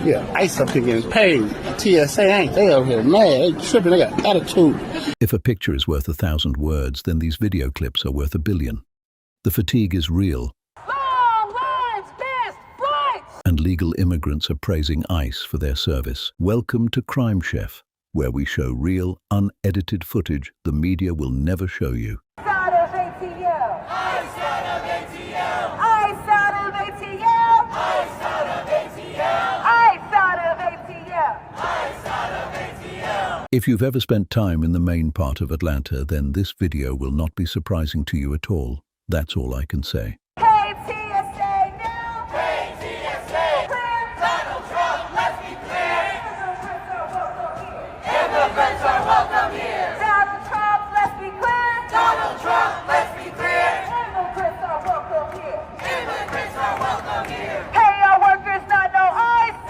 Yeah, ICE up here getting paid. TSA ain't. They over here mad. They tripping. They got attitude. If a picture is worth 1,000 words, then these video clips are worth 1 billion. The fatigue is real. Long lines, fast flights! And legal immigrants are praising ICE for their service. Welcome to Crime Chef, where we show real, unedited footage the media will never show you. Out of ATL! ICE out of ATL! ICE out of ATL! ICE out of ATL! ICE out of ATL! ICE out of ATL! If you've ever spent time in the main part of Atlanta, then this video will not be surprising to you at all. That's all I can say. Hey TSA now! Hey TSA! Donald Trump, let's be clear! Immigrants are welcome here! Donald Trump, let's be clear! Donald Trump, let's be clear! Immigrants are welcome here! Immigrants are welcome here! Hey, our workers, not no ICE!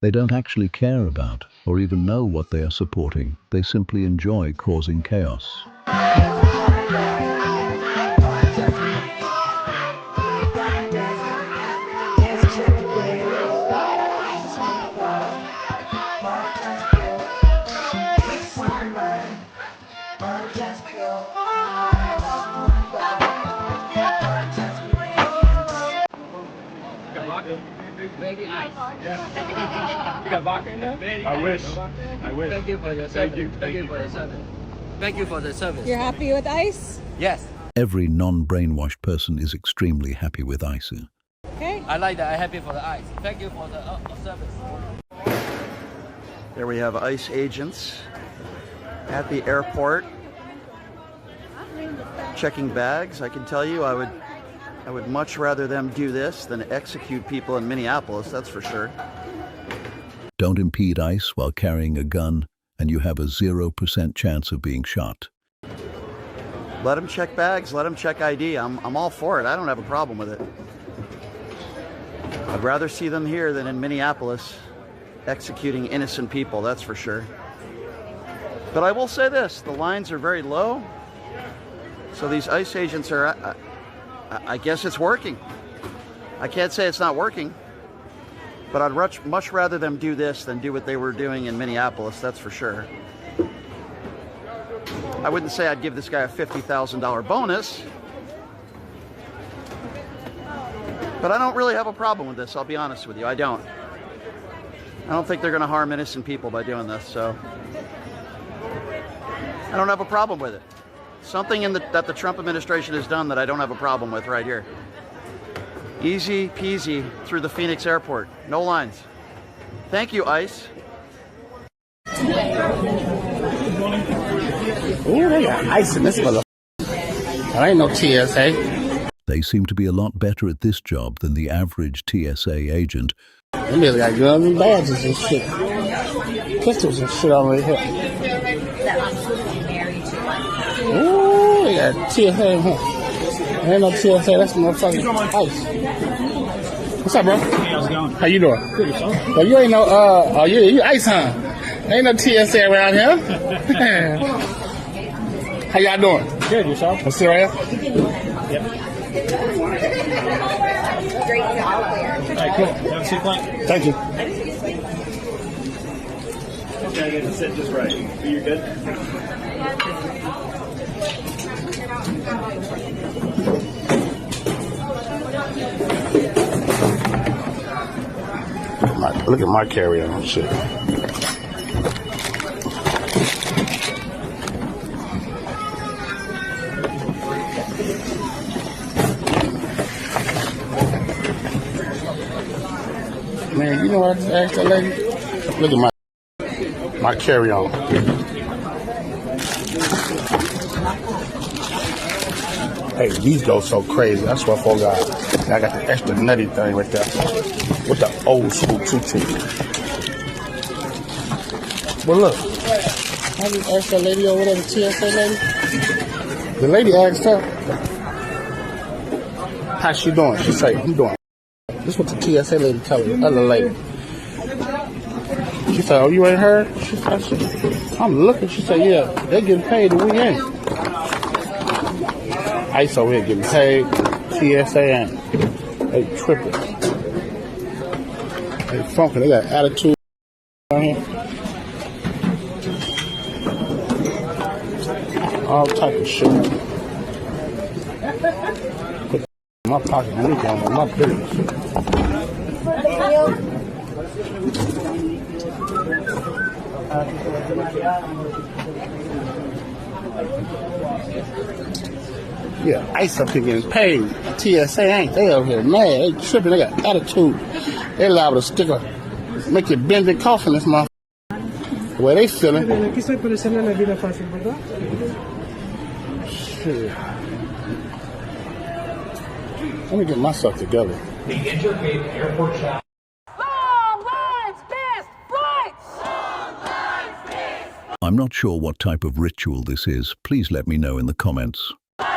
They don't actually care about or even know what they are supporting. They simply enjoy causing chaos. I wish. Thank you for your service. Thank you for the service. Thank you for the service. You're happy with ICE? Yes. Every non-brainwashed person is extremely happy with ICE. Okay. I like that. I'm happy for the ICE. Thank you for the service. There we have ICE agents at the airport checking bags. I can tell you I would much rather them do this than execute people in Minneapolis, that's for sure. Don't impede ICE while carrying a gun, and you have a 0% chance of being shot. Let them check bags, let them check ID. I'm all for it. I don't have a problem with it. I'd rather see them here than in Minneapolis executing innocent people, that's for sure. But I will say this, the lines are very low, so these ICE agents are, I guess it's working. I can't say it's not working, but I'd much rather them do this than do what they were doing in Minneapolis, that's for sure. I wouldn't say I'd give this guy a $50,000 bonus, but I don't really have a problem with this, I'll be honest with you, I don't. I don't think they're going to harm innocent people by doing this, so I don't have a problem with it. Something that the Trump administration has done that I don't have a problem with right here. Easy peasy through the Phoenix airport. No lines. Thank you, ICE. Ooh, they got ICE in this motherfucker. That ain't no TSA. They seem to be a lot better at this job than the average TSA agent. They really got guns and badges and shit. Pistols and shit over here. Ooh, they got TSA in here. There ain't no TSA, that's motherfucking ICE. What's up, bro? Hey, how's it going? How you doing? Good, yourself? Well, you ain't no, you ICE, huh? Ain't no TSA around here. How y'all doing? Good, yourself? Let's sit right here. Yep. All right, cool. Have a seat, Plank. Thank you. Okay, I get to sit just right. You're good? Look at my carry-on shit. Man, you know what I just asked that lady? Look at my carry-on. Hey, these go so crazy. I swear for God. I got the extra nutty thing right there with the old school two-tick. Well, look. I just asked that lady over there, the TSA lady. The lady asked her. How she doing? She say, I'm doing. This is what the TSA lady tell the other lady. She said, oh, you ain't heard? She said, I'm looking. She said, yeah, they getting paid and we ain't. ICE over here getting paid. TSA ain't. They tripping. They funky. They got attitude on here. All type of shit. Put in my pocket and we going with my business. Yeah, ICE up here getting paid. TSA ain't. They over here mad. They tripping. They got attitude. They liable to stick a, make you bend and cough in this motherfucker. The way they feeling. Shit. Let me get myself together. Long lines, missed flights! I'm not sure what type of ritual this is. Please let me know in the comments. TSA,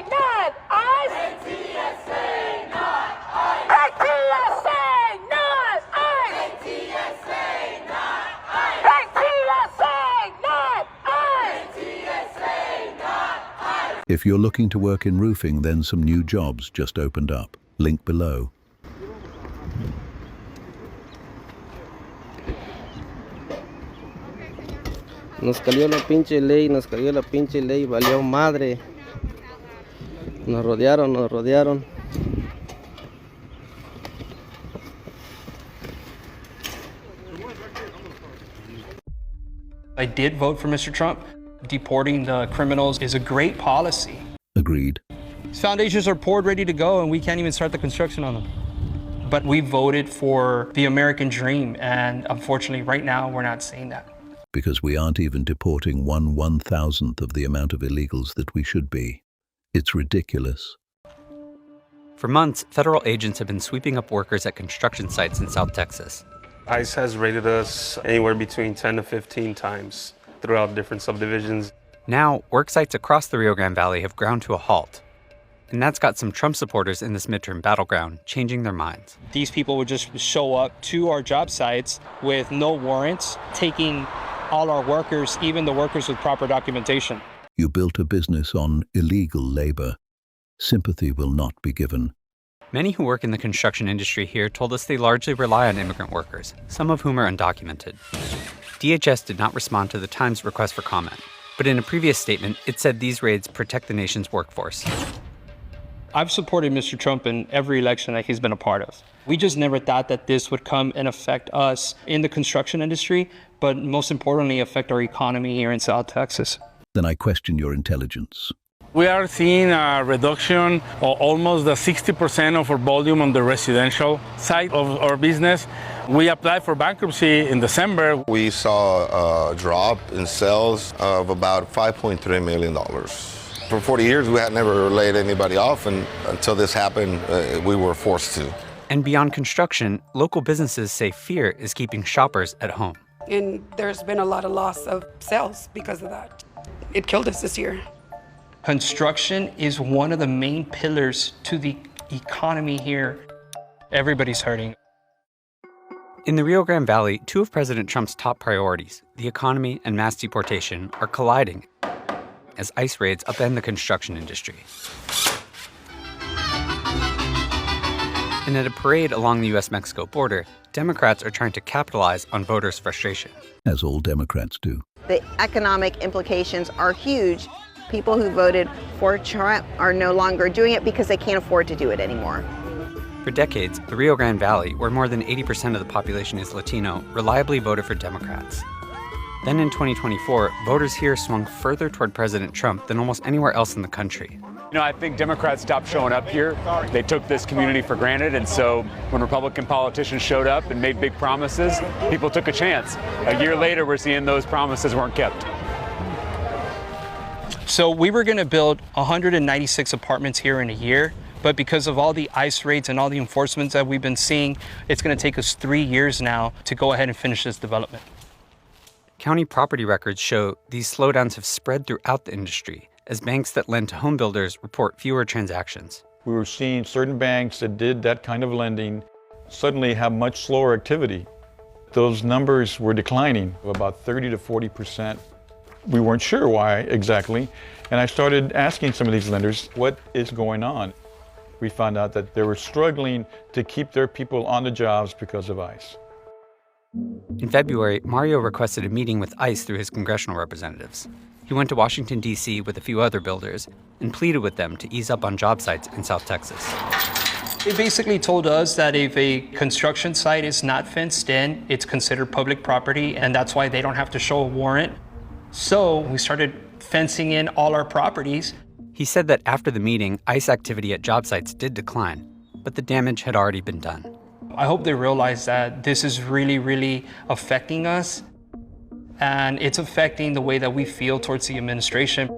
not ICE! TSA, not ICE! TSA, not ICE! TSA, not ICE! TSA, not ICE! TSA, not ICE! If you're looking to work in roofing, then some new jobs just opened up. Link below. Nos cayó la pinche ley, valió madre. Nos rodearon. I did vote for Mr. Trump. Deporting the criminals is a great policy. Agreed. These foundations are poured, ready to go, and we can't even start the construction on them. But we voted for the American dream, and unfortunately, right now, we're not seeing that. Because we aren't even deporting 1/1000th of the amount of illegals that we should be. It's ridiculous. For months, federal agents have been sweeping up workers at construction sites in South Texas. ICE has raided us anywhere between 10 to 15 times throughout different subdivisions. Now, work sites across the Rio Grande Valley have ground to a halt. And that's got some Trump supporters in this midterm battleground changing their minds. These people would just show up to our job sites with no warrants, taking all our workers, even the workers with proper documentation. You built a business on illegal labor. Sympathy will not be given. Many who work in the construction industry here told us they largely rely on immigrant workers, some of whom are undocumented. DHS did not respond to the Times' request for comment, but in a previous statement, it said these raids protect the nation's workforce. I've supported Mr. Trump in every election that he's been a part of. We just never thought that this would come and affect us in the construction industry, but most importantly, affect our economy here in South Texas. Then I question your intelligence. We are seeing a reduction of almost 60% of our volume on the residential side of our business. We applied for bankruptcy in December. We saw a drop in sales of about $5.3 million. For 40 years, we had never laid anybody off, and until this happened, we were forced to. And beyond construction, local businesses say fear is keeping shoppers at home. And there's been a lot of loss of sales because of that. It killed us this year. Construction is one of the main pillars to the economy here. Everybody's hurting. In the Rio Grande Valley, two of President Trump's top priorities, the economy and mass deportation, are colliding as ICE raids upend the construction industry. And at a parade along the U.S.-Mexico border, Democrats are trying to capitalize on voters' frustration. As all Democrats do. The economic implications are huge. People who voted for Trump are no longer doing it because they can't afford to do it anymore. For decades, the Rio Grande Valley, where more than 80% of the population is Latino, reliably voted for Democrats. Then in 2024, voters here swung further toward President Trump than almost anywhere else in the country. I think Democrats stopped showing up here. They took this community for granted, and so when Republican politicians showed up and made big promises, people took a chance. A year later, we're seeing those promises weren't kept. So we were going to build 196 apartments here in a year, but because of all the ICE raids and all the enforcements that we've been seeing, it's going to take us 3 years now to go ahead and finish this development. County property records show these slowdowns have spread throughout the industry, as banks that lend to home builders report fewer transactions. We were seeing certain banks that did that kind of lending suddenly have much slower activity. Those numbers were declining about 30 to 40%. We weren't sure why exactly, and I started asking some of these lenders, what is going on? We found out that they were struggling to keep their people on the jobs because of ICE. In February, Mario requested a meeting with ICE through his congressional representatives. He went to Washington, D.C. with a few other builders and pleaded with them to ease up on job sites in South Texas. They basically told us that if a construction site is not fenced in, it's considered public property, and that's why they don't have to show a warrant. So we started fencing in all our properties. He said that after the meeting, ICE activity at job sites did decline, but the damage had already been done. I hope they realize that this is really, really affecting us, and it's affecting the way that we feel towards the administration.